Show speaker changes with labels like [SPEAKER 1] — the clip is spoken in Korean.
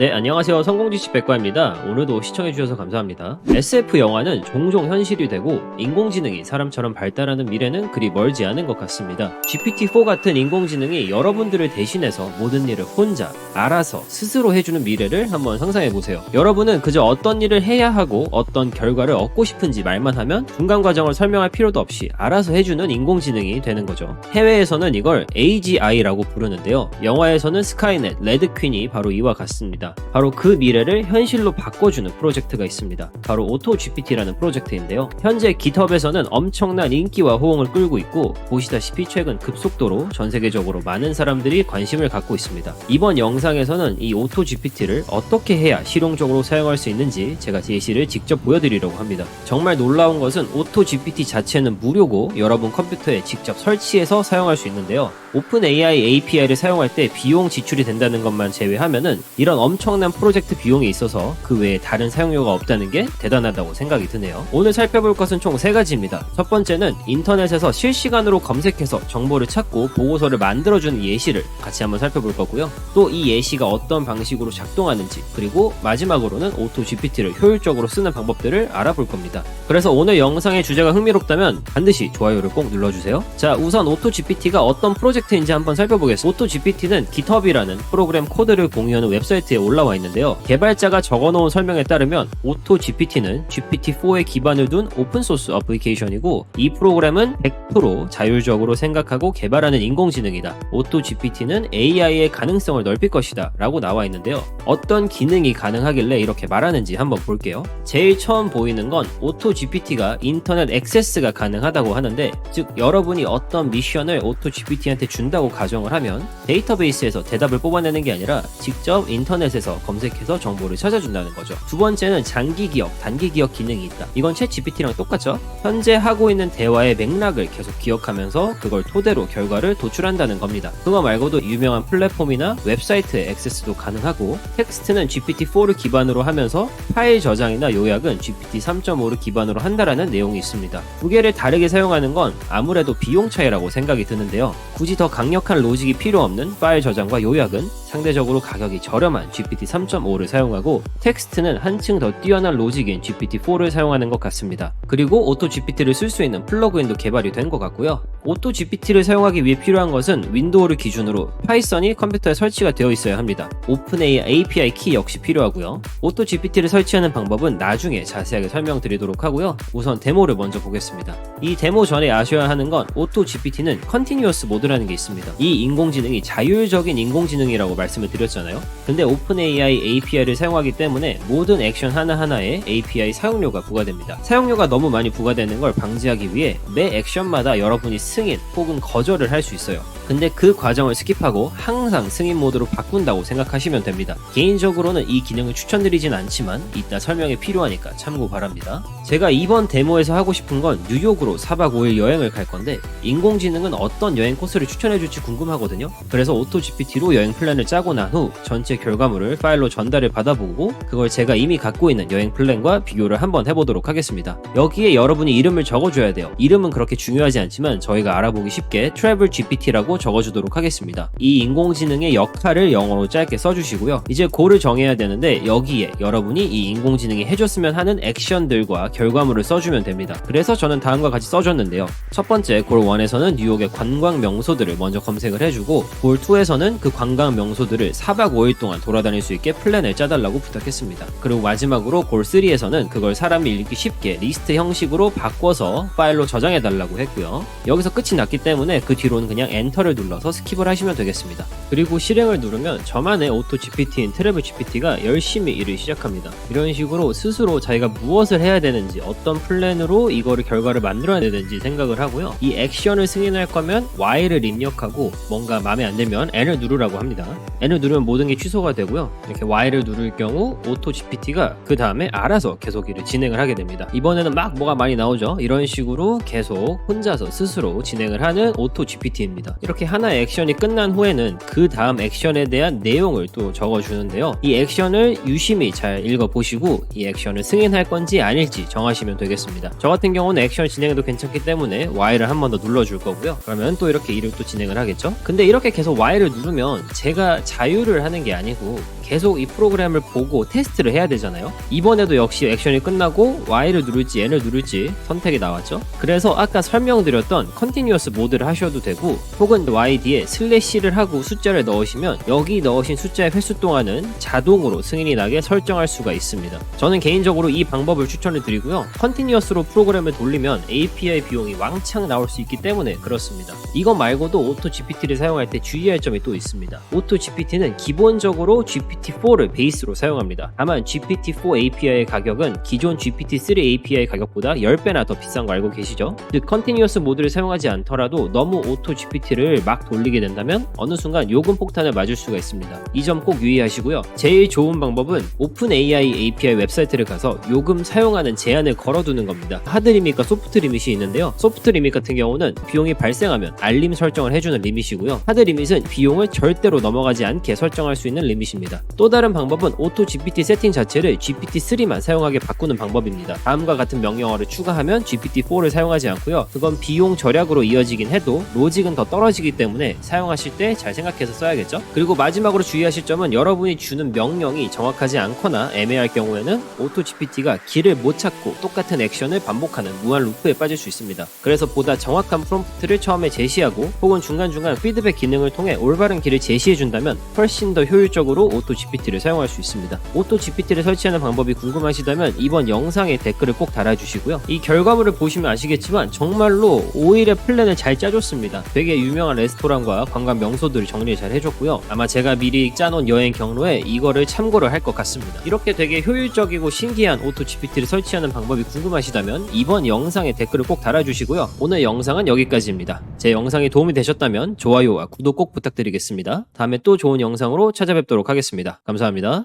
[SPEAKER 1] 네, 안녕하세요. 성공지식 백과입니다. 오늘도 시청해주셔서 감사합니다. SF 영화는 종종 현실이 되고 인공지능이 사람처럼 발달하는 미래는 그리 멀지 않은 것 같습니다. GPT-4 같은 인공지능이 여러분들을 대신해서 모든 일을 혼자, 알아서, 스스로 해주는 미래를 한번 상상해보세요. 여러분은 그저 어떤 일을 해야 하고 어떤 결과를 얻고 싶은지 말만 하면 중간 과정을 설명할 필요도 없이 알아서 해주는 인공지능이 되는 거죠. 해외에서는 이걸 AGI라고 부르는데요. 영화에서는 스카이넷, 레드퀸이 바로 이와 같습니다. 바로 그 미래를 현실로 바꿔주는 프로젝트가 있습니다. 바로 오토GPT라는 프로젝트인데요. 현재 깃허브에서는 엄청난 인기와 호응을 끌고 있고 보시다시피 최근 급속도로 전 세계적으로 많은 사람들이 관심을 갖고 있습니다. 이번 영상에서는 이 오토GPT를 어떻게 해야 실용적으로 사용할 수 있는지 제가 예시를 직접 보여드리려고 합니다. 정말 놀라운 것은 오토GPT 자체는 무료고 여러분 컴퓨터에 직접 설치해서 사용할 수 있는데요. 오픈AI API를 사용할 때 비용 지출이 된다는 것만 제외하면은 이런 엄청난 프로젝트 비용이 있어서 그 외에 다른 사용료가 없다는 게 대단하다고 생각이 드네요. 오늘 살펴볼 것은 총 3가지입니다. 첫 번째는 인터넷에서 실시간으로 검색해서 정보를 찾고 보고서를 만들어주는 예시를 같이 한번 살펴볼 거고요. 또 이 예시가 어떤 방식으로 작동하는지, 그리고 마지막으로는 오토GPT를 효율적으로 쓰는 방법들을 알아볼 겁니다. 그래서 오늘 영상의 주제가 흥미롭다면 반드시 좋아요를 꼭 눌러주세요. 자, 우선 오토GPT가 어떤 프로젝트인지 한번 살펴보겠습니다. 오토GPT는 깃허브라는 프로그램 코드를 공유하는 웹사이트에 올라와 있는데요. 개발자가 적어놓은 설명에 따르면 오토GPT는 GPT-4에 기반을 둔 오픈소스 어플리케이션이고 이 프로그램은 100% 자율적으로 생각하고 개발하는 인공지능이다. 오토GPT는 AI의 가능성을 넓힐 것이다 라고 나와 있는데요. 어떤 기능이 가능하길래 이렇게 말하는지 한번 볼게요. 제일 처음 보이는 건 오토GPT가 인터넷 액세스가 가능하다고 하는데, 즉 여러분이 어떤 미션을 오토GPT한테 준다고 가정을 하면 데이터베이스에서 대답을 뽑아내는 게 아니라 직접 인터넷에서 검색해서 정보를 찾아준다는 거죠. 두 번째는 장기 기억, 단기 기억 기능이 있다. 이건 챗GPT랑 똑같죠? 현재 하고 있는 대화의 맥락을 계속 기억하면서 그걸 토대로 결과를 도출한다는 겁니다. 그거 말고도 유명한 플랫폼이나 웹사이트의 액세스도 가능하고, 텍스트는 GPT-4를 기반으로 하면서 파일 저장이나 요약은 GPT-3.5를 기반으로 한다라는 내용이 있습니다. 두 개를 다르게 사용하는 건 아무래도 비용 차이라고 생각이 드는데요. 굳이 더 강력한 로직이 필요 없는 파일 저장과 요약은 상대적으로 가격이 저렴한 GPT-3.5를 사용하고, 텍스트는 한층 더 뛰어난 로직인 GPT-4를 사용하는 것 같습니다. 그리고 오토GPT를 쓸 수 있는 플러그인도 개발이 된 것 같고요. 오토GPT를 사용하기 위해 필요한 것은 윈도우를 기준으로 파이썬이 컴퓨터에 설치가 되어 있어야 합니다. 오픈AI API 키 역시 필요하고요. 오토GPT를 설치하는 방법은 나중에 자세하게 설명드리도록 하고요. 우선 데모를 먼저 보겠습니다. 이 데모 전에 아셔야 하는 건 오토GPT는 컨티뉴어스 모드라는 게 있습니다. 이 인공지능이 자율적인 인공지능이라고 말씀을 드렸잖아요. 근데 오픈AI API를 사용하기 때문에 모든 액션 하나하나에 API 사용료가 부과됩니다. 사용료가 너무 많이 부과되는 걸 방지하기 위해 매 액션마다 여러분이 승인 혹은 거절을 할 수 있어요. 근데 그 과정을 스킵하고 항상 승인 모드로 바꾼다고 생각하시면 됩니다. 개인적으로는 이 기능을 추천드리진 않지만 이따 설명이 필요하니까 참고 바랍니다. 제가 이번 데모에서 하고 싶은 건 뉴욕으로 4박 5일 여행을 갈 건데 인공지능은 어떤 여행 코스를 추천해줄지 궁금하거든요. 그래서 오토GPT로 여행 플랜을 짜고 난 후 전체 결과물을 파일로 전달을 받아보고 그걸 제가 이미 갖고 있는 여행 플랜과 비교를 한번 해보도록 하겠습니다. 여기에 여러분이 이름을 적어줘야 돼요. 이름은 그렇게 중요하지 않지만 저희가 알아보기 쉽게 TravelGPT라고 적어주도록 하겠습니다. 이 인공지능의 역할을 영어로 짧게 써주시고요. 이제 골을 정해야 되는데 여기에 여러분이 이 인공지능이 해줬으면 하는 액션들과 결과물을 써주면 됩니다. 그래서 저는 다음과 같이 써줬는데요. 첫 번째 골 1에서는 뉴욕의 관광 명소들을 먼저 검색을 해주고, 골 2에서는 그 관광 명소들을 4박 5일 동안 돌아다닐 수 있게 플랜을 짜달라고 부탁했습니다. 그리고 마지막으로 골 3에서는 그걸 사람이 읽기 쉽게 리스트 형식으로 바꿔서 파일로 저장해달라고 했고요. 여기서 끝이 났기 때문에 그 뒤로는 그냥 엔터를 눌러서 스킵을 하시면 되겠습니다. 그리고 실행을 누르면 저만의 오토GPT인 TravelGPT가 열심히 일을 시작합니다. 이런 식으로 스스로 자기가 무엇을 해야 되는지, 어떤 플랜으로 이거를 결과를 만들어야 되는지 생각을 하고요. 이 액션을 승인할 거면 Y를 입력하고 뭔가 마음에 안 들면 N을 누르라고 합니다. N을 누르면 모든 게 취소가 되고요. 이렇게 Y를 누를 경우 오토GPT가 그 다음에 알아서 계속 일을 진행을 하게 됩니다. 이번에는 막 뭐가 많이 나오죠. 이런 식으로 계속 혼자서 스스로 진행을 하는 오토GPT입니다. 이렇게 하나의 액션이 끝난 후에는 그 다음 액션에 대한 내용을 또 적어주는데요. 이 액션을 유심히 잘 읽어보시고 이 액션을 승인할 건지 아닐지 정하시면 되겠습니다. 저 같은 경우는 액션 진행해도 괜찮기 때문에 Y를 한 번 더 눌러줄 거고요. 그러면 또 이렇게 일을 또 진행을 하겠죠. 근데 이렇게 계속 Y를 누르면 제가 자유를 하는 게 아니고 계속 이 프로그램을 보고 테스트를 해야 되잖아요. 이번에도 역시 액션이 끝나고 Y를 누를지 N을 누를지 선택이 나왔죠. 그래서 아까 설명드렸던 컨티뉴어스 모드를 하셔도 되고, 혹은 Y 뒤에 슬래시를 하고 숫자를 넣으시면 여기 넣으신 숫자의 횟수 동안은 자동으로 승인이 나게 설정할 수가 있습니다. 저는 개인적으로 이 방법을 추천을 드리고요. 컨티뉴어스로 프로그램을 돌리면 API 비용이 왕창 나올 수 있기 때문에 그렇습니다. 이것 말고도 오토 GPT를 사용할 때 주의할 점이 또 있습니다. 오토 GPT는 기본적으로 GPT-4를 베이스로 사용합니다. 다만 GPT-4 API의 가격은 기존 GPT-3 API 가격보다 10배나 더 비싼 거 알고 계시죠? 즉 컨티뉴어스 모드를 사용하지 않더라도 너무 오토 GPT를 막 돌리게 된다면 어느 순간 요금 폭탄을 맞을 수가 있습니다. 이 점 꼭 유의하시고요. 제일 좋은 방법은 오픈AI API 웹사이트를 가서 요금 사용하는 제한을 걸어두는 겁니다. 하드 리밋과 소프트 리밋이 있는데요. 소프트 리밋 같은 경우는 비용이 발생하면 알림 설정을 해주는 리밋이고요. 하드 리밋은 비용을 절대로 넘어가지 않게 설정할 수 있는 리밋입니다. 또 다른 방법은 오토 GPT 세팅 자체를 GPT-3만 사용하게 바꾸는 방법입니다. 다음과 같은 명령어를 추가하면 GPT-4를 사용하지 않고요. 그건 비용 절약으로 이어지긴 해도 로직은 더 떨어지기 때문에 사용하실 때 잘 생각해서 써야겠죠. 그리고 마지막으로 주의하실 점은 여러분이 주는 명령이 정확하지 않거나 애매할 경우에는 오토 GPT가 길을 못 찾고 똑같은 액션을 반복하는 무한 루프에 빠질 수 있습니다. 그래서 보다 정확한 프롬프트를 처음에 제시하고 혹은 중간중간 피드백 기능을 통해 올바른 길을 제시해준다면 훨씬 더 효율적으로 오토 GPT를 사용할 수 있습니다. 오토 GPT를 설치하는 방법이 궁금하시다면 이번 영상에 댓글을 꼭 달아주시고요. 이 결과물을 보시면 아시겠지만 정말로 5일의 플랜을 잘 짜줬습니다. 되게 유명한 레스토랑과 관광 명소들을 정리를 잘 해줬고요. 아마 제가 미리 짜놓은 여행 경로에 이거를 참고를 할 것 같습니다. 이렇게 되게 효율적이고 신기한 오토 GPT를 설치하는 방법이 궁금하시다면 이번 영상에 댓글을 꼭 달아주시고요. 오늘 영상은 여기까지입니다. 제 영상이 도움이 되셨다면 좋아요와 구독 꼭 부탁드리겠습니다. 다음에 또 좋은 영상으로 찾아뵙도록 하겠습니다. 감사합니다.